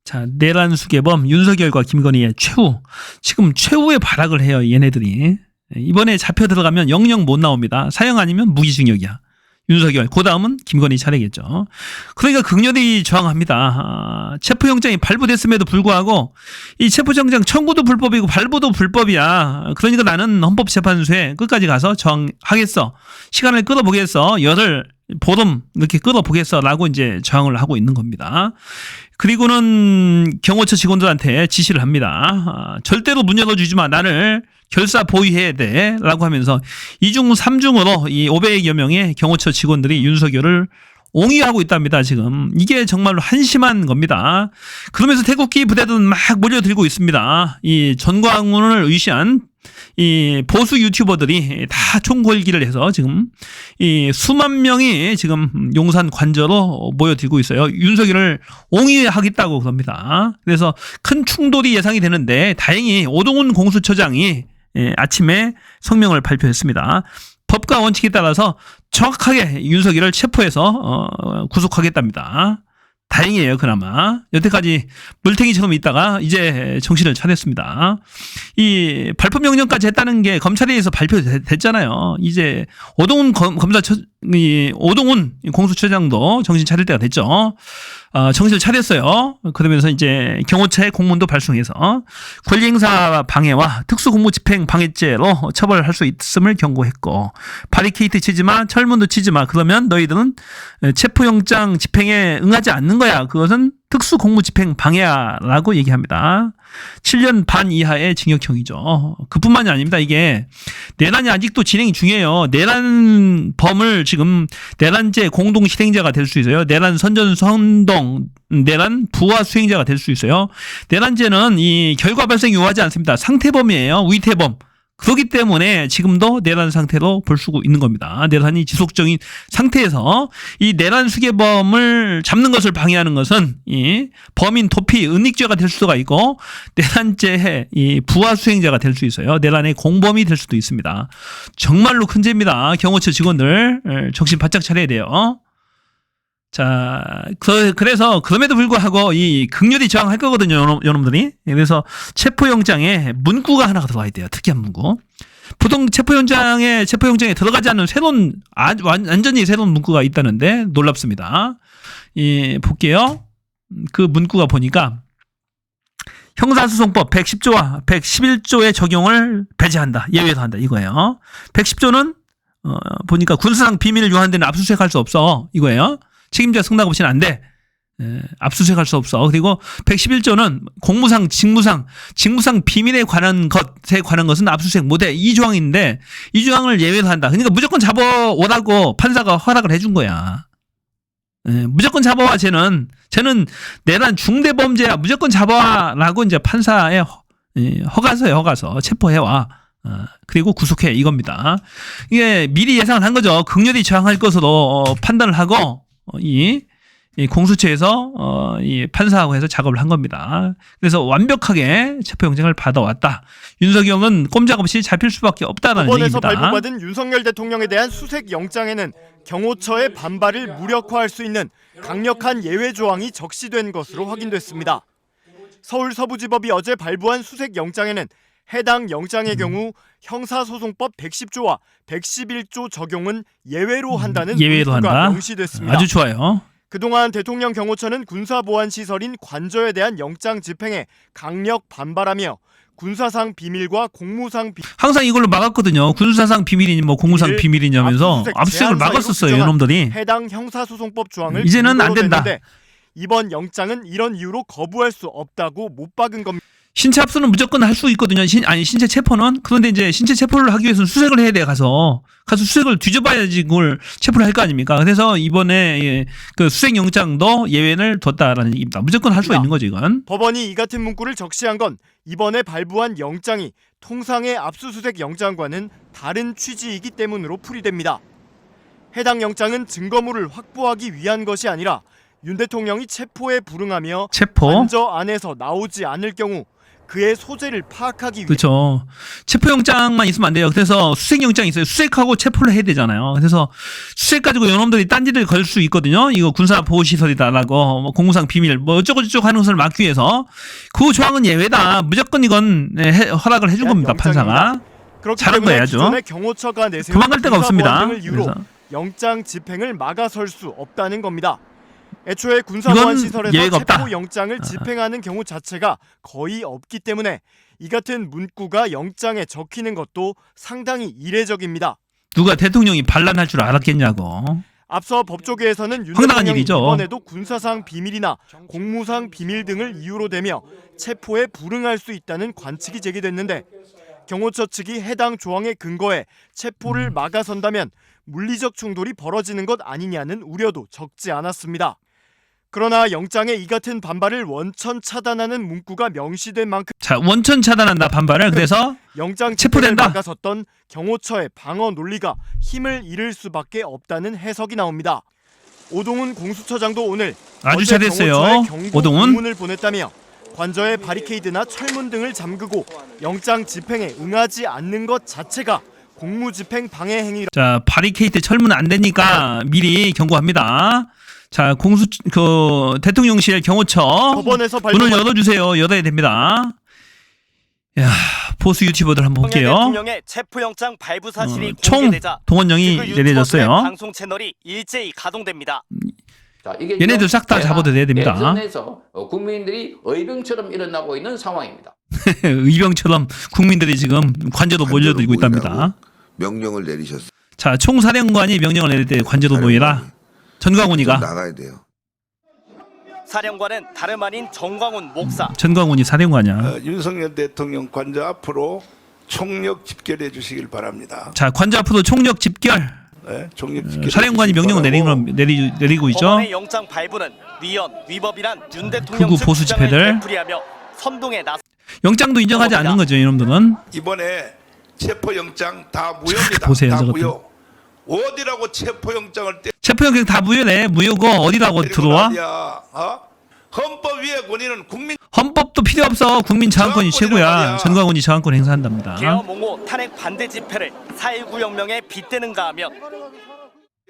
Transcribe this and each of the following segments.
자, 내란 수개범 윤석열과 김건희의 최후. 지금 최후의 발악을 해요, 얘네들이. 이번에 잡혀 들어가면 영영 못 나옵니다. 사형 아니면 무기징역이야. 윤석열, 그 다음은 김건희 차례겠죠. 그러니까 극렬히 저항합니다. 체포영장이 발부됐음에도 불구하고 이 체포영장 청구도 불법이고 발부도 불법이야. 그러니까 나는 헌법재판소에 끝까지 가서 저항하겠어. 시간을 끌어보겠어. 열흘, 보름 이렇게 끌어보겠어. 라고 이제 저항을 하고 있는 겁니다. 그리고는 경호처 직원들한테 지시를 합니다. 절대로 문 열어주지 마. 나를 결사 보위해야 돼. 라고 하면서 2중 3중으로 이 500여 명의 경호처 직원들이 윤석열을 옹위하고 있답니다. 지금 이게 정말로 한심한 겁니다. 그러면서 태극기 부대들은 막 몰려들고 있습니다. 이 전광훈을 의시한 이 보수 유튜버들이 다 총궐기를 해서 지금 이 수만 명이 지금 용산 관저로 모여들고 있어요. 윤석열을 옹위하겠다고 그럽니다. 그래서 큰 충돌이 예상이 되는데 다행히 오동훈 공수처장이 아침에 성명을 발표했습니다. 법과 원칙에 따라서 정확하게 윤석열을 체포해서 구속하겠답니다. 다행이에요, 그나마. 여태까지 물탱이처럼 있다가 이제 정신을 차렸습니다. 이 발포 명령까지 했다는 게 검찰에서 발표됐잖아요. 이제 오동훈 오동훈 공수처장도 정신 차릴 때가 됐죠. 정신을 차렸어요. 그러면서 이제 경호처에 공문도 발송해서 권리행사 방해와 특수공무집행 방해죄로 처벌할 수 있음을 경고했고, 바리케이트 치지 마, 철문도 치지 마. 그러면 너희들은 체포영장 집행에 응하지 않는 거야. 그것은 특수공무집행 방해야라고 얘기합니다. 7년 반 이하의 징역형이죠. 그뿐만이 아닙니다. 이게 내란이 아직도 진행 중이에요. 내란범을 지금 내란죄 공동실행자가 될 수 있어요. 내란 선전, 내란 부하 수행자가 될 수 있어요. 내란죄는 이 결과 발생 요하지 않습니다. 상태범이에요. 위태범. 그렇기 때문에 지금도 내란 상태로 볼 수 있는 겁니다. 내란이 지속적인 상태에서 이 내란 수개범을 잡는 것을 방해하는 것은 이 범인 도피 은닉죄가 될 수가 있고, 내란죄의 이 부하 수행자가 될 수 있어요. 내란의 공범이 될 수도 있습니다. 정말로 큰 죄입니다. 경호처 직원들 정신 바짝 차려야 돼요. 자, 그래서 그럼에도 불구하고 이 극렬히 저항할 거거든요, 여러분들이. 그래서 체포영장에 문구가 하나가 들어가야 돼요. 특이한 문구. 보통 체포영장에 들어가지 않는 새로운, 완전히 새로운 문구가 있다는데 놀랍습니다. 볼게요. 그 문구가 보니까 형사소송법 110조와 111조의 적용을 배제한다. 예외도 한다. 이거예요. 110조는 보니까 군사상 비밀을 유한 데는 압수수색할 수 없어. 이거예요. 책임자 승낙 없이는 안 돼. 압수수색할 수 없어. 그리고 111조는 공무상, 직무상 비밀에 관한 것은 압수수색 못해. 이 조항인데 이 조항을 예외로 한다. 그러니까 무조건 잡아오라고 판사가 허락을 해준 거야. 무조건 잡아와. 쟤는 내란 중대범죄야. 무조건 잡아와라고 이제 판사의 허가서 체포해와. 그리고 구속해, 이겁니다. 이게 미리 예상을 한 거죠. 극렬히 저항할 것으로 판단을 하고 이 공수처에서 이 판사하고 해서 작업을 한 겁니다. 그래서 완벽하게 체포영장을 받아왔다. 윤석열은 꼼짝없이 잡힐 수밖에 없다라는 법원에서 얘기입니다. 발부받은 윤석열 대통령에 대한 수색영장에는 경호처의 반발을 무력화할 수 있는 강력한 예외 조항이 적시된 것으로 확인됐습니다. 서울서부지법이 어제 발부한 수색영장에는 해당 영장의 경우 형사소송법 110조와 111조 적용은 예외로 한다는 문구가 명시됐습니다. 아주 좋아요. 그동안 대통령 경호처는 군사보안시설인 관저에 대한 영장 집행에 강력 반발하며 군사상 비밀과 공무상 비밀, 항상 이걸로 막았거든요. 군사상 비밀이니 뭐 공무상 비밀이냐면서 압수수색을 막았었어요. 이놈들이. 해당 형사소송법 조항을 이제는 안 된다. 이번 영장은 이런 이유로 거부할 수 없다고 못 박은 겁니다. 신체 압수는 무조건 할 수 있거든요. 신체 체포는. 그런데 이제 신체 체포를 하기 위해서는 수색을 해야 돼. 가서 수색을 뒤져봐야지 그걸 체포를 할 거 아닙니까? 그래서 이번에 그 수색영장도 예외를 뒀다라는 얘기입니다. 무조건 할 수가 있는 거죠, 이건. 법원이 이 같은 문구를 적시한 건 이번에 발부한 영장이 통상의 압수수색 영장과는 다른 취지이기 때문으로 풀이됩니다. 해당 영장은 증거물을 확보하기 위한 것이 아니라 윤 대통령이 체포에 불응하며 체포. 관저 안에서 나오지 않을 경우 그의 소재를 파악하기 위해 그렇죠. 체포영장만 있으면 안 돼요. 그래서 수색영장이 있어요. 수색하고 체포를 해야 되잖아요. 그래서 수색 가지고 요놈들이 딴지를 걸 수 있거든요. 이거 군사보호시설이다라고 뭐 공무상 비밀 뭐 어쩌고저쩌고 하는 것을 막기 위해서 그 조항은 예외다. 무조건 이건 허락을 해준 겁니다. 판사가. 그렇기 잘한 때문에 거예요, 아주. 기존의 경호처가 내세운 도망갈 데가 없습니다. 군사보안 등을 이유로 그래서. 영장 집행을 막아설 수 없다는 겁니다. 애초에 군사보안 이건 시설에서 예외가 없다. 체포 영장을 집행하는 경우 자체가 거의 없기 때문에 이 같은 문구가 영장에 적히는 것도 상당히 이례적입니다. 누가 대통령이 반란할 줄 알았겠냐고. 앞서 법조계에서는 윤 황당한 대통령이 일이죠. 이번에도 군사상 비밀이나 공무상 비밀 등을 이유로 대며 체포에 불응할 수 있다는 관측이 제기됐는데 경호처 측이 해당 조항의 근거에 체포를 막아선다면 물리적 충돌이 벌어지는 것 아니냐는 우려도 적지 않았습니다. 그러나 영장에 이 같은 반발을 원천 차단하는 문구가 명시된 만큼 자, 원천 차단한다 반발을. 그래서 영장 집행을 체포된다. 막아섰던 경호처의 방어 논리가 힘을 잃을 수밖에 없다는 해석이 나옵니다. 오동훈 공수처장도 오늘 아주 어제 잘했어요. 경호처에 경고 오동훈. 공문을 보냈다며 관저의 바리케이드나 철문 등을 잠그고 영장 집행에 응하지 않는 것 자체가 공무집행 방해 행위라. 자, 바리케이트 철문 안 되니까 미리 경고합니다. 자, 대통령실 경호처 법원에서 문을 발표한 열어주세요. 열어야 됩니다. 야, 보수 유튜버들 한번 볼게요. 대통령의 체포영장 발부 사실이 총 공개되자 동원령이 그 유튜버들의 내려졌어요. 방송 채널이 일제히 가동됩니다. 자, 이게 얘네들 싹 다 잡아들여야 됩니다. 대선에서 국민들이 의병처럼 일어나고 있는 상황입니다. 의병처럼 국민들이 지금 관저도 몰려들고 있답니다. 명령을 내리셨어요. 자, 총사령관이 명령을 내릴 때 관저도 모이라. 전광훈이가 나가야 돼요. 사령관은 다름 아닌 정광훈 목사. 전광훈이 사령관이야. 윤석열 대통령 관저 앞으로 총력 집결해 주시길 바랍니다. 자, 관저 앞으로 총력 집결. 네, 총력 집결. 사령관이 명령을 내리고 있죠. 법원의 영장 발부는 위헌, 위법이란 윤 대통령 극우 측 보수 주장을 집회들. 되풀이하며 선동에 나서 영장도 인정하지 않는 거죠, 이놈들은. 이번에 체포 영장 다 무효입니다. 보세요, 다 저것들. 무효. 어디라고 체포 영장을 체포영장 다 무효네. 무효고 어디라고 들어와? 헌법 위에 권위는 국민. 헌법도 필요 없어. 국민 저항권이 최고야. 전광훈이 저항권 행사한답니다. 계엄 옹호 탄핵 반대 집회를 4.19 혁명에 빗대는가 하면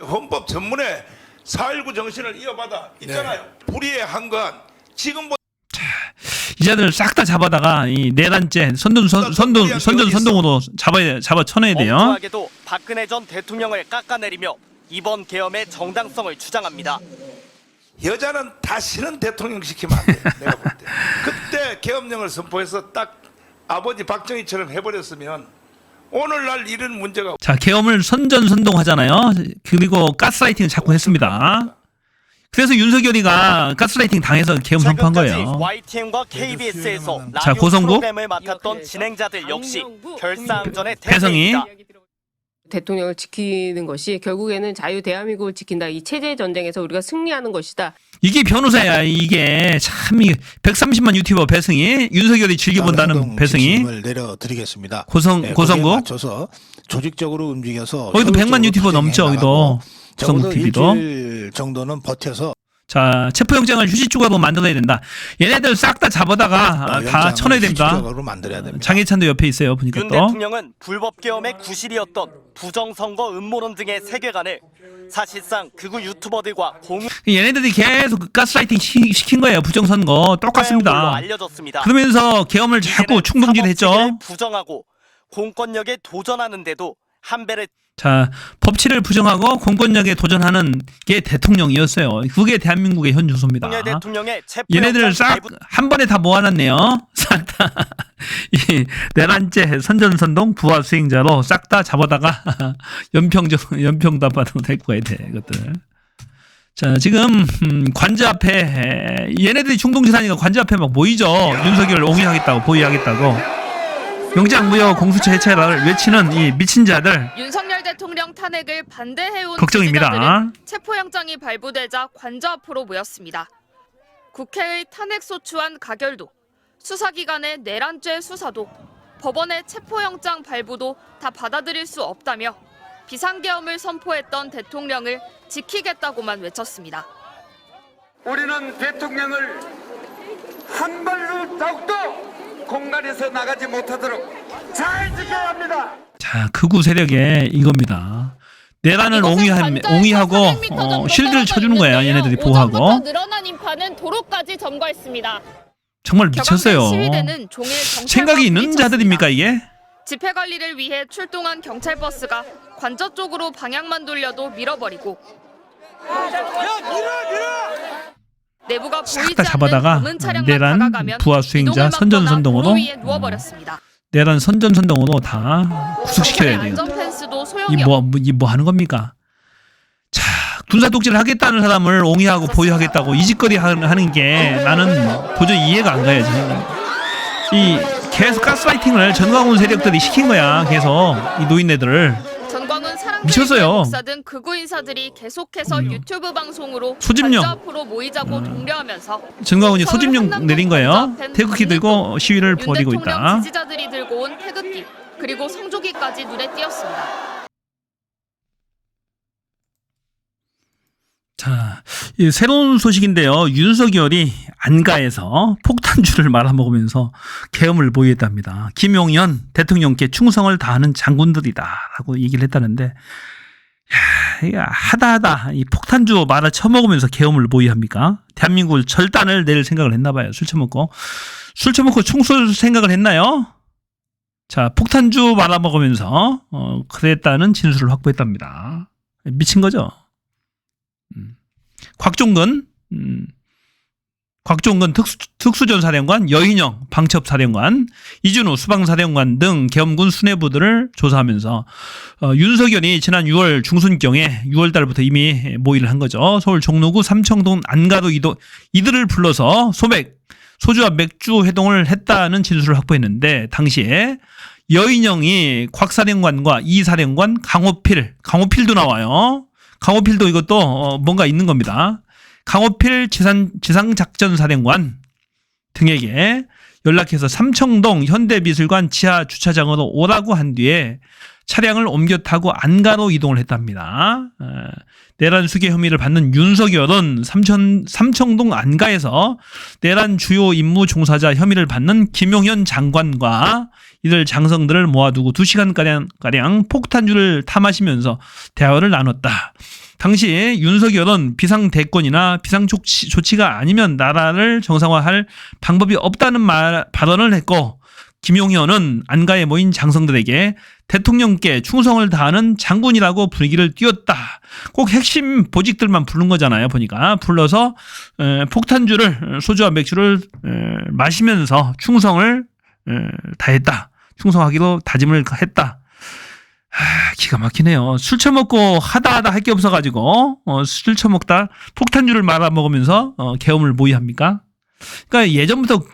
헌법 전문에 4.19 정신을 이어받아 있잖아요. 불의한 건 지금보다 이자들 싹 다 잡아다가 이 내란죄 선동으로 잡아 쳐내야 돼요. 엉뚱하게도 박근혜 전 대통령을 깎아내리며 이번 계엄의 정당성을 주장합니다. 여자는 다시는 대통령 시키면 안 돼. 내가 볼 때. 그때 계엄령을 선포해서 딱 아버지 박정희처럼 해버렸으면 오늘날 이런 문제가. 자, 계엄을 선동하잖아요. 그리고 가스라이팅을 자꾸 했습니다. 그래서 윤석열이가 가스라이팅 당해서 계엄 선포한 최근까지 거예요. YTN과 KBS에서 자, 라디오 고성국. 프로그램을 맡았던 진행자들 역시 결사항전의 배성희. 대세입니다. 대통령을 지키는 것이 결국에는 자유 대한민국을 지킨다. 이 체제 전쟁에서 우리가 승리하는 것이다. 이게 변호사야. 이게 참 130만 유튜버 배승희, 윤석열이 즐겨본다는 배승희, 을 내려드리겠습니다. 고성국. 거기에 맞춰서 조직적으로 움직여서 거기도 100만 효율적으로 유튜버 넘죠. 진행해 여기도 나가고 고성국 적어도 TV도. 일주일 정도는 버텨서 자, 체포영장을 휴지조각으로 만들어야 된다. 얘네들 싹 다 잡아다가 다 쳐내야 됩니다. 실질적으로 만들어야 됩니다. 장해찬도 옆에 있어요. 보니까 윤 또. 대통령은 불법 계엄의 구실이었던 부정선거 음모론 등의 세계관을 사실상 극우 유튜버들과 공유한 얘네들이 계속 가스라이팅 시킨 거예요. 부정선거 걸로 똑같습니다. 알려졌습니다. 그러면서 계엄을 자꾸 이제는 충동질했죠. 사법체계를 부정하고 공권력에 도전하는데도 한 배를 자, 법치를 부정하고 공권력에 도전하는 게 대통령이었어요. 그게 대한민국의 현 주소입니다. 윤석열 대통령의 얘네들 체포영장 싹 발부 한 번에 다 모아놨네요. 싹 다 이 내란죄 선전선동 부하 수행자로 싹 다 잡아다가 연평답아도 데리고 가야 돼. 이것들. 자, 지금 관저 앞에 얘네들이 충동지산이가 관저 앞에 막 모이죠. 윤석열을 옹호하겠다고 보위하겠다고. 영장 무효 공수처 해체를 외치는 이 미친 자들 윤석열 대통령 탄핵을 반대해온 걱정입니다. 지지자들은 체포영장이 발부되자 관저 앞으로 모였습니다. 국회의 탄핵소추안 가결도, 수사기관의 내란죄 수사도, 법원의 체포영장 발부도 다 받아들일 수 없다며 비상계엄을 선포했던 대통령을 지키겠다고만 외쳤습니다. 우리는 대통령을 한 발로 더욱더 공간에서 나가지 못하도록 잘 지켜야 합니다. 자, 극우 세력의 이겁니다. 내란을 옹이하고 실드를 쳐주는 거야. 얘네들이 보호하고. 오전부터 늘어난 인파는 도로까지 점거했습니다. 정말 미쳤어요. 격앙된 시위대는 종일 경찰과 생각이 있는 부딪혔습니다. 자들입니까 이게? 집회 관리를 위해 출동한 경찰 버스가 관저 쪽으로 방향만 돌려도 밀어버리고 내부가 싹 보이지 다 않는 잡아다가 검은 차량만 내란 다가가면 부하 수행자 이동을 막거나 선전선동으로 도로 위에 누워버렸습니다. 내란 선전선동으로 다 구속시켜야 돼요. 안전 펜스도 소용이 없. 이 뭐 하는 겁니까? 자, 군사 독재를 하겠다는 사람을 옹이하고 보유하겠다고 이 짓거리 하는 게 나는 도저히 이해가 안 가요. 지금. 이 계속 가스라이팅을 전광훈 세력들이 시킨 거야. 계속 이 노인네들을. 전광훈 미쳤어요. 사랑제일교회 목사 등 극우 인사들이 계속해서 유튜브 방송으로 소집령. 관저 앞으로 모이자고 독려하면서 전광훈이 서울 소집령 한남동 내린 거예요. 관저 앞엔 태극기 들고 시위를 윤 벌이고 대통령 있다. 지지자들이 들고 온 태극기 그리고 성조기까지 눈에 띄었습니다. 자, 이 새로운 소식인데요. 윤석열이 안가에서 폭탄주를 말아먹으면서 계엄을 보이했답니다. 김용현 대통령께 충성을 다하는 장군들이다라고 얘기를 했다는데, 야, 하다하다 이 폭탄주 말아 처먹으면서 계엄을 보이합니까? 대한민국을 절단을 낼 생각을 했나봐요. 술 처먹고 총 쏠 생각을 했나요? 자, 폭탄주 말아먹으면서 그랬다는 진술을 확보했답니다. 미친 거죠. 곽종근 특수전사령관, 여인영 방첩사령관, 이준우 수방사령관 등 계엄군 수뇌부들을 조사하면서 윤석열이 지난 6월 중순경에 6월 달부터 이미 모의를 한 거죠. 서울 종로구 삼청동 안가로 이들을 불러서 소주와 맥주 회동을 했다는 진술을 확보했는데, 당시에 여인영이 곽사령관과 이사령관 강호필도 나와요. 강호필도 이것도 뭔가 있는 겁니다. 강호필 지상작전사령관 등에게 연락해서 삼청동 현대미술관 지하 주차장으로 오라고 한 뒤에 차량을 옮겨 타고 안가로 이동을 했답니다. 내란 수괴 혐의를 받는 윤석열은 삼청동 안가에서 내란 주요 임무 종사자 혐의를 받는 김용현 장관과 이들 장성들을 모아두고 2시간가량 폭탄주를 탐하시면서 대화를 나눴다. 당시 윤석열은 비상대권이나 비상조치가 아니면 나라를 정상화할 방법이 없다는 발언을 했고, 김용현은 안가에 모인 장성들에게 대통령께 충성을 다하는 장군이라고 분위기를 띄웠다. 꼭 핵심 보직들만 부른 거잖아요. 보니까 불러서 폭탄주를 소주와 맥주를 마시면서 충성을 다했다. 충성하기로 다짐을 했다. 기가 막히네요. 술 처먹고 하다하다 할 게 없어가지고 술 처먹다 폭탄주를 말아먹으면서 계엄을 모의합니까? 그러니까 예전부터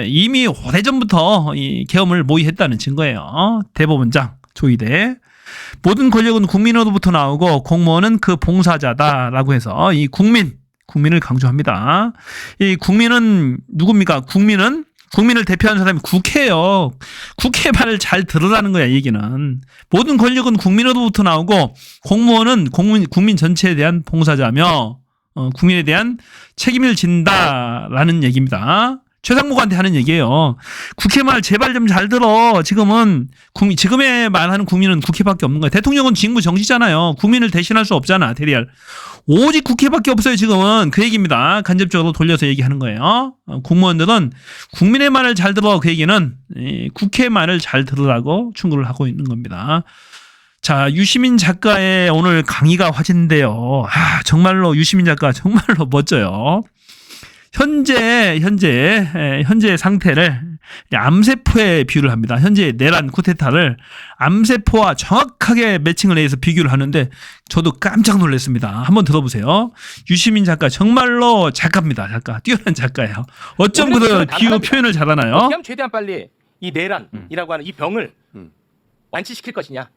이미 오래전부터 이 계엄을 모의했다는 증거예요. 대법원장 조희대. 모든 권력은 국민으로부터 나오고 공무원은 그 봉사자다라고 해서 이 국민을 강조합니다. 이 국민은 누굽니까? 국민을 대표하는 사람이 국회예요. 국회 말을 잘 들으라는 거야, 얘기는. 모든 권력은 국민으로부터 나오고 공무원은 국민 전체에 대한 봉사자며 국민에 대한 책임을 진다라는 얘기입니다. 최상목한테 하는 얘기예요. 국회 말 제발 좀 잘 들어. 지금의 말하는 국민은 국회밖에 없는 거야. 대통령은 직무 정지잖아요. 국민을 대신할 수 없잖아. 대리할. 오직 국회밖에 없어요. 지금은 그 얘기입니다. 간접적으로 돌려서 얘기하는 거예요. 공무원들은 국민의 말을 잘 들어. 그 얘기는 국회 말을 잘 들으라고 충고를 하고 있는 겁니다. 자, 유시민 작가의 오늘 강의가 화제인데요. 정말로 유시민 작가 정말로 멋져요. 현재 상태를 암세포에 비유를 합니다. 현재 내란 쿠데타를 암세포와 정확하게 매칭을 해서 비교를 하는데 저도 깜짝 놀랐습니다. 한번 들어보세요. 유시민 작가 정말로 작가입니다. 뛰어난 작가예요. 어쩜 그 비유 표현을 잘하나요? 어떻게 하면 최대한 빨리 이 내란이라고 하는 이 병을 완치시킬 것이냐.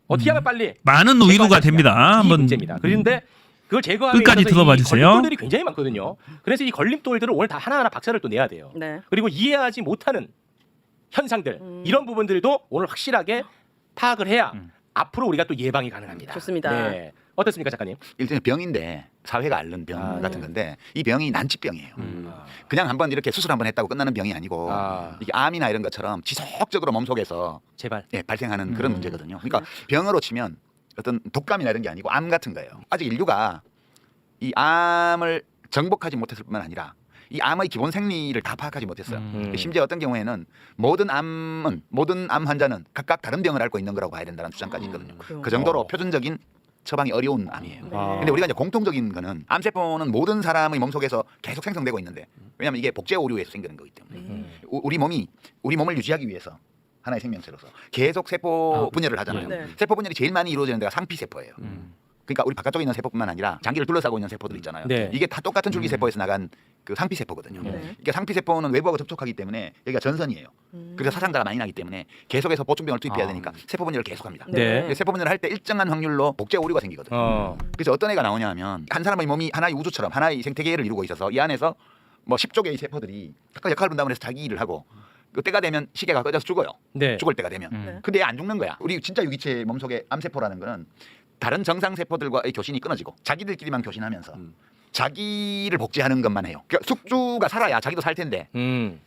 어떻게 하면 빨리 많은 의도가 됩니다. 이 한번 문제입니다. 그런데 그걸 제거하기 끝까지 위해서 들어봐 이 주세요. 걸림돌들이 굉장히 많거든요. 그래서 이 걸림돌들을 오늘 다 하나하나 박살을 또 내야 돼요. 네. 그리고 이해하지 못하는 현상들 이런 부분들도 오늘 확실하게 파악을 해야 앞으로 우리가 또 예방이 가능합니다. 좋습니다. 네. 어떻습니까, 작가님? 일종의 병인데 사회가 앓는 병 같은 건데 이 병이 난치병이에요. 그냥 한번 이렇게 수술 한번 했다고 끝나는 병이 아니고 이게 암이나 이런 것처럼 지속적으로 몸속에서 제발. 발생하는 그런 문제거든요. 그러니까 병으로 치면 어떤 독감이나 이런 게 아니고 암 같은 거예요. 아직 인류가 이 암을 정복하지 못했을 뿐만 아니라 이 암의 기본 생리를 다 파악하지 못했어요. 심지어 어떤 경우에는 모든 암 환자는 각각 다른 병을 앓고 있는 거라고 봐야 된다는 주장까지 있거든요. 그 정도로 표준적인 처방이 어려운 암이에요. 근데 우리가 이제 공통적인 거는 암세포는 모든 사람의 몸속에서 계속 생성되고 있는데 왜냐하면 이게 복제 오류에서 생기는 거기 때문에 우리 몸을 유지하기 위해서 하나의 생명체로서 계속 세포 분열을 하잖아요. 네. 세포 분열이 제일 많이 이루어지는 데가 상피세포예요. 그러니까 우리 바깥쪽에 있는 세포뿐만 아니라 장기를 둘러싸고 있는 세포들 있잖아요. 네. 이게 다 똑같은 줄기세포에서 나간 그 상피세포거든요. 그러니까 상피세포는 외부하고 접촉하기 때문에 여기가 전선이에요. 그래서 사상자가 많이 나기 때문에 계속해서 보충병을 투입해야 되니까 세포 분열을 계속합니다. 네. 세포 분열을 할 때 일정한 확률로 복제 오류가 생기거든요. 그래서 어떤 애가 나오냐 하면 한 사람의 몸이 하나의 우주처럼 하나의 생태계를 이루고 있어서 이 안에서 뭐 10조 개의 세포들이 각각 역할 분담을 해서 자기 일을 하고 그 때가 되면 시계가 꺼져서 죽어요. 네. 죽을 때가 되면. 근데 얘 안 죽는 거야. 우리 진짜 유기체 몸속에 암세포라는 거는 다른 정상 세포들과의 교신이 끊어지고 자기들끼리만 교신하면서 자기를 복제하는 것만 해요. 그러니까 숙주가 살아야 자기도 살 텐데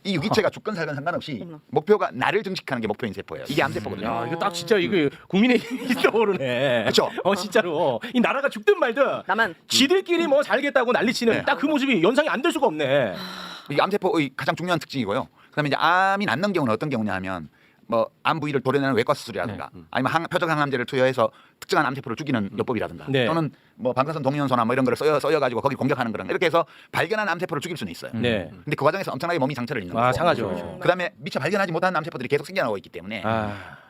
이 유기체가 죽건 살건 상관없이 목표가 나를 증식하는 게 목표인 세포예요. 이게 암세포거든요. 야, 이거 딱 진짜 이거 국민의 힘이 떠오르네. 그렇죠. 진짜로 이 나라가 죽든 말든 나만 지들끼리 뭐 살겠다고 난리치는 네. 딱 그 모습이 연상이 안 될 수가 없네. 이게 암세포의 가장 중요한 특징이고요. 그다음에 이제 암이 낫는 경우는 어떤 경우냐 하면 뭐 암 부위를 도려내는 외과 수술이라든가 아니면 표적 항암제를 투여해서 특정한 암세포를 죽이는 요법이라든가 네. 또는 뭐 방사선 동위원소나 뭐 이런 거를 써여 가지고 거기 공격하는 그런 이렇게 해서 발견한 암세포를 죽일 수는 있어요. 네. 근데 그 과정에서 엄청나게 몸이 상처를 입는 거고. 상하죠. 그다음에 미처 발견하지 못한 암세포들이 계속 생겨나고 있기 때문에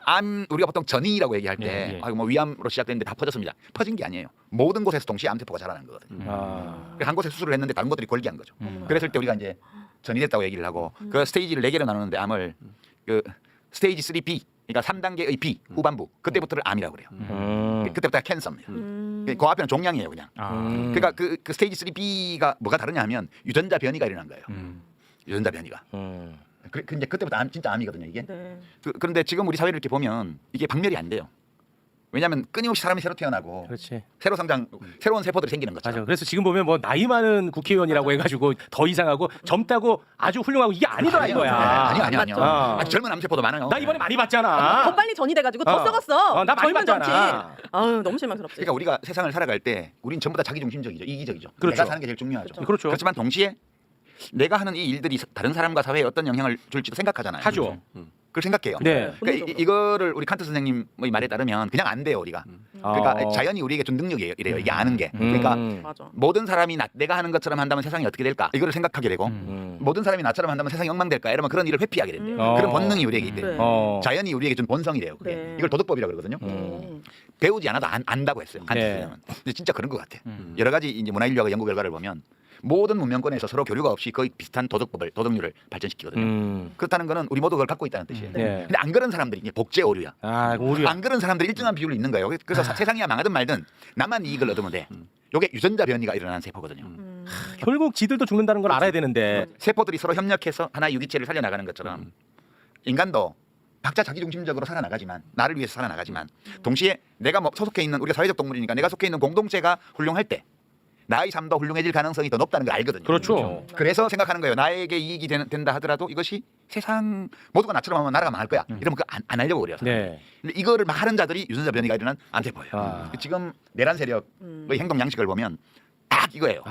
암 우리가 보통 전이라고 얘기할 때 뭐 위암으로 시작됐는데 다 퍼졌습니다. 퍼진 게 아니에요. 모든 곳에서 동시에 암세포가 자라는 거거든요. 그래서 한 곳에 수술을 했는데 다른 곳들이 골기한 거죠. 그랬을 때 우리가 이제 전이됐다고 얘기를 하고 그 스테이지를 4개로 나누는데 암을 그 스테이지 3B 그러니까 3단계의 B 후반부 그때부터를 암이라고 그래요. 그때부터가 캔서입니다. 그 앞에는 종양이에요 그냥. 그러니까 그 스테이지 3B가 뭐가 다르냐 하면 유전자 변이가 일어난 거예요. 유전자 변이가. 근데 그때부터 진짜 암이거든요 이게. 그런데 지금 우리 사회를 이렇게 보면 이게 박멸이 안 돼요. 왜냐하면 끊임없이 사람이 새로 태어나고 그렇지. 새로 성장 새로운 세포들이 생기는 거죠. 맞아. 그래서 지금 보면 뭐 나이 많은 국회의원이라고 해가지고 더 이상하고 젊다고 아주 훌륭하고 이게 아니더라 이거야. 아니요. 아주 젊은 암세포도 많아요. 나 이번에 많이 봤잖아. 더 빨리 전이 돼가지고 더 썩었어. 나 많이 젊은 정치. 봤잖아. 아유 너무 실망스럽지. 그러니까 우리가 세상을 살아갈 때 우린 전부 다 자기중심적이죠. 이기적이죠. 그렇죠. 내가 사는 게 제일 중요하죠. 그렇죠. 그렇지만 동시에 내가 하는 이 일들이 다른 사람과 사회에 어떤 영향을 줄지도 생각하잖아요. 하죠. 그걸 생각해요. 네. 그러니까 이거를 우리 칸트 선생님의 말에 따르면 그냥 안 돼요 우리가. 그러니까 자연이 우리에게 준 능력이에요. 이래요. 이게 아는 게. 그러니까 맞아. 모든 사람이 내가 하는 것처럼 한다면 세상이 어떻게 될까? 이거를 생각하게 되고 모든 사람이 나처럼 한다면 세상이 엉망될까? 이러면 그런 일을 회피하게 된대요. 그런 본능이 우리에게 있대요. 그래. 자연이 우리에게 준 본성이래요. 그게. 그래. 이걸 도덕법이라고 그러거든요. 배우지 않아도 안다고 했어요. 칸트 네. 선생님은. 근데 진짜 그런 것 같아. 여러 가지 이제 문화인류학의 연구 결과를 보면 모든 문명권에서 서로 교류가 없이 거의 비슷한 도덕률을 발전시키거든요. 그렇다는 거는 우리 모두 그걸 갖고 있다는 뜻이에요. 네. 근데 안 그런 사람들이 이제 복제 오류야. 오류. 안 그런 사람들이 일정한 비율로 있는 거예요. 그래서 세상이 망하든 말든 나만 이익을 얻으면 돼. 이게 유전자 변이가 일어나는 세포거든요. 결국 지들도 죽는다는 걸 알아야 되는데. 세포들이 서로 협력해서 하나의 유기체를 살려나가는 것처럼 인간도 각자 자기중심적으로 살아나가지만 나를 위해서 살아나가지만 동시에 내가 뭐 소속해 있는 우리가 사회적 동물이니까 내가 속해 있는 공동체가 훌륭할 때 나의 삶도 훌륭해질 가능성이 더 높다는 걸 알거든요. 그렇죠. 그래서 생각하는 거예요. 나에게 이익이 된다 하더라도 이것이 세상 모두가 나처럼 하면 나라가 망할 거야. 이러면 그거 안 하려고 그래요. 네. 근데 이거를 막 하는 자들이 유전자 변이가 일어난 암세포예요. 지금 내란 세력의 행동 양식을 보면 딱 이거예요.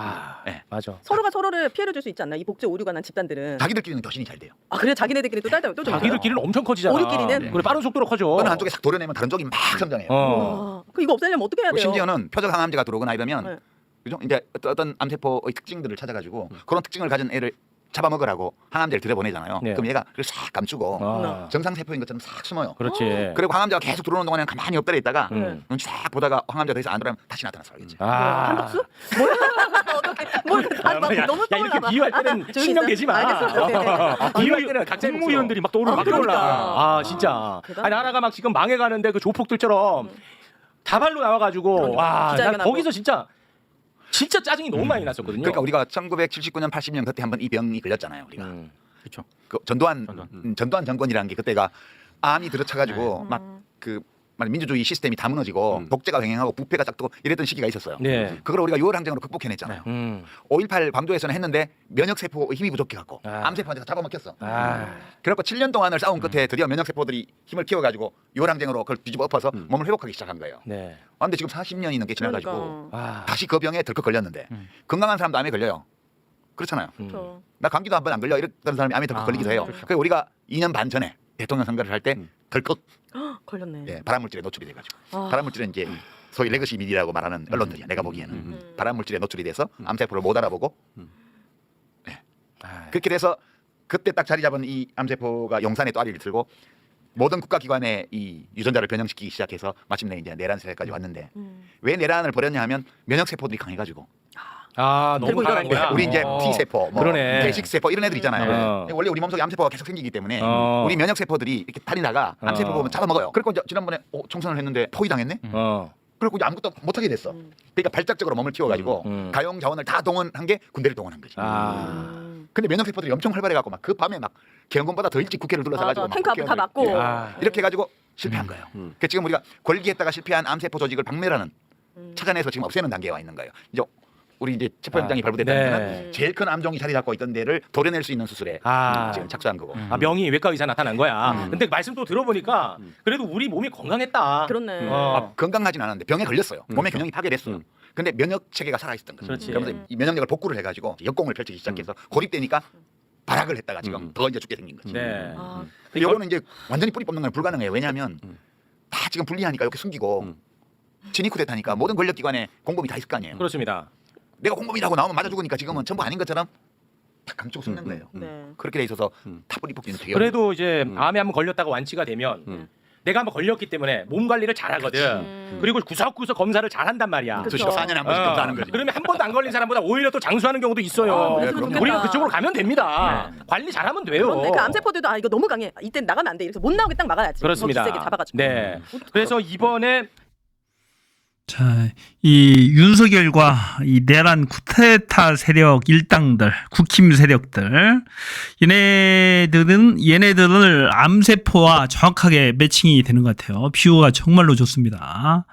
네. 맞아. 서로가 서로를 피해를 줄 수 있지 않나? 이 복제 오류가 난 집단들은. 자기들끼리는 교신이 잘 돼요. 아 그래 자기네들끼리 또 딸딸 또 자기들끼리는 엄청 커지잖아. 우리끼리는? 그래 빠른 속도로 커져. 어느 한쪽에 싹 도려내면 다른 쪽이 막 성장해요. 와, 그 이거 없애려면 어떻게 해야 돼요? 심지어는 표적 항암제가 들어오거나 이러면 네. 그죠? 이제 어떤 암세포의 특징들을 찾아가지고 그런 특징을 가진 애를 잡아먹으라고 항암제를 들여보내잖아요. 네. 그럼 얘가 그걸 싹 감추고 정상 세포인 것처럼 싹 숨어요. 그렇지. 그리고 항암제가 계속 들어오는 동안에는 가만히 엎드려 있다가 네. 눈치 싹 보다가 항암제가 더 이상 안 들어오면 다시 나타나서 알겠지. 한덕수? 뭐야? 어떻게? 뭘 너무 야 이렇게 비유할 때는 신경되지 마. 알겠어. 네네. 비유할 때는 각자 국무위원들이 막 떠오르고 막 그러니까. 떠올라. 진짜. 아니 나라가 막 지금 망해가는데 그 조폭들처럼 다발로 나와가지고 와, 난 기자회견하고. 거기서 진짜 짜증이 너무 많이 났었거든요. 그러니까 우리가 1979년, 80년 그때 한번 이 병이 걸렸잖아요. 우리가. 그렇죠. 그 전두환 정권이라는 게 그때가 암이 들어차가지고 막 그 민주주의 시스템이 다 무너지고 독재가 횡행하고 부패가 짝도 이랬던 시기가 있었어요. 네. 그걸 우리가 6월 항쟁으로 극복해냈잖아요. 5.18 광주에서는 했는데 면역세포 힘이 부족해갖고 암세포한테서 잡아먹혔어. 그래갖고 7년 동안을 싸운 끝에 드디어 면역세포들이 힘을 키워가지고 6월 항쟁으로 그걸 뒤집어 엎어서 몸을 회복하기 시작한 거예요. 네. 그런데 지금 40년이 넘게 지나가지고 그러니까. 다시 그 병에 덜컥 걸렸는데 건강한 사람도 암에 걸려요. 그렇잖아요. 그렇죠. 나 감기도 한 번 안 걸려 이랬던 사람이 암에 덜컥 걸리기도 해요. 그래서 우리가 2년 반 전에 대통령 선거를 할 때 덜컥 걸렸네. 발암물질에 노출이 돼가지고 발암물질은 이제 소위 레거시 미디라고 말하는 언론들이야. 내가 보기에는 발암물질에 노출이 돼서 암세포를 못 알아보고 그렇게 돼서 그때 딱 자리 잡은 이 암세포가 용산에 또 아리를 들고 모든 국가기관에 이 유전자를 변형시키기 시작해서 마침내 이제 내란 세대까지 왔는데 왜 내란을 벌였냐 하면 면역세포들이 강해가지고 너무 강한 거야. 우리 이제 T세포, 뭐 그러네. 대식세포 이런 애들 있잖아요. 원래 우리 몸속에 암세포가 계속 생기기 때문에 우리 면역세포들이 이렇게 다니다가 암세포 보면 잡아먹어요. 그리고 이제 지난번에 총선을 했는데 포위당했네. 그리고 이제 아무것도 못하게 됐어. 그러니까 발작적으로 몸을 키워가지고 가용 자원을 다 동원한 게 군대를 동원한 거지. 근데 면역세포들이 엄청 활발해갖고 막 그 밤에 막 개헌군보다 더 일찍 국회를 둘러싸가지고 막 탱크 앞에 다 맞고 이렇게 해가지고 실패한 거예요. 그러니까 지금 우리가 권리했다가 실패한 암세포 조직을 박멸하는 찾아내서 지금 없애는 단계에 와 있는 거예요. 이제 우리 이제 체포영장이 발부됐다면 제일 큰 암종이 자리 잡고 있던 데를 도려낼 수 있는 수술에 지금 착수한 거고. 명의 외과 의사 나타난 거야. 근데 말씀 또 들어보니까 그래도 우리 몸이 건강했다. 그렇네. 건강하진 않았는데 병에 걸렸어요. 몸의 균형이 파괴됐어요. 근데 면역 체계가 살아있었던 거죠. 그렇지. 그러면서 이 면역력을 복구를 해가지고 역공을 펼치기 시작해서 고립되니까 발악을 했다가 지금 더 이제 죽게 생긴 거지. 네. 이거는 이제 완전히 뿌리 뽑는 건 불가능해요. 왜냐하면 다 지금 분리하니까 이렇게 숨기고 친위 쿠데타니까 모든 권력기관에 공범이 다 있을 거 아니에요. 그렇습니다. 내가 공범이라고 나오면 맞아 죽으니까 지금은 전부 아닌 것처럼 다 감추고 숨는 거예요. 네. 그렇게 돼 있어서 다 뿌리 뽑기는 되게 그래도 이제 암에 한번 걸렸다가 완치가 되면 내가 한번 걸렸기 때문에 몸 관리를 잘하거든. 그리고 구석구석 검사를 잘한단 말이야. 그렇죠. 4년에 한 번씩 검사하는 거지. 그러면 한 번도 안 걸린 사람보다 오히려 또 장수하는 경우도 있어요. 네, 그럼요. 우리가 그쪽으로 가면 됩니다. 관리 잘하면 돼요. 그런데 그 암세포들도 이거 너무 강해. 이때 나가면 안 돼. 이래서 못 나오게 딱 막아야지. 그렇습니다. 세게 잡아가지고. 네. 그래서 이번에 자, 이 윤석열과 이 내란 쿠데타 세력 일당들, 국힘 세력들, 얘네들을 암세포와 정확하게 매칭이 되는 것 같아요. 비유가 정말로 좋습니다.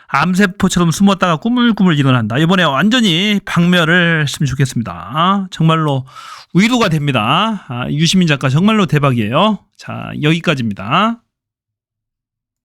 암세포처럼 숨었다가 꾸물꾸물 일어난다. 이번에 완전히 박멸을 했으면 좋겠습니다. 정말로 위로가 됩니다. 유시민 작가 정말로 대박이에요. 자, 여기까지입니다.